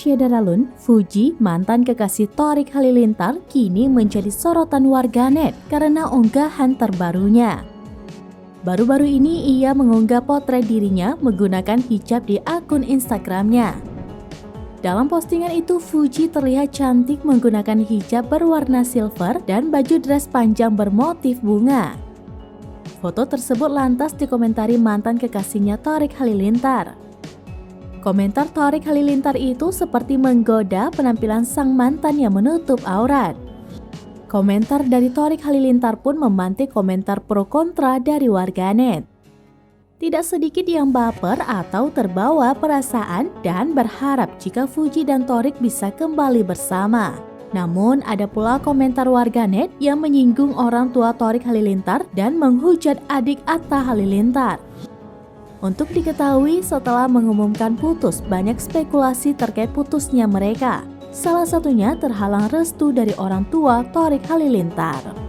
Pasha Daralun, Fuji, mantan kekasih Thorik Halilintar, kini menjadi sorotan warganet karena unggahan terbarunya. Baru-baru ini ia mengunggah potret dirinya menggunakan hijab di akun Instagramnya. Dalam postingan itu, Fuji terlihat cantik menggunakan hijab berwarna silver dan baju dress panjang bermotif bunga. Foto tersebut lantas dikomentari mantan kekasihnya Thorik Halilintar. Komentar Thorik Halilintar itu seperti menggoda penampilan sang mantan yang menutup aurat. Komentar dari Thorik Halilintar pun memantik komentar pro kontra dari warganet. Tidak sedikit yang baper atau terbawa perasaan dan berharap jika Fuji dan Thorik bisa kembali bersama. Namun ada pula komentar warganet yang menyinggung orang tua Thorik Halilintar dan menghujat adik Atta Halilintar. Untuk diketahui, setelah mengumumkan putus, banyak spekulasi terkait putusnya mereka. Salah satunya terhalang restu dari orang tua Thorik Halilintar.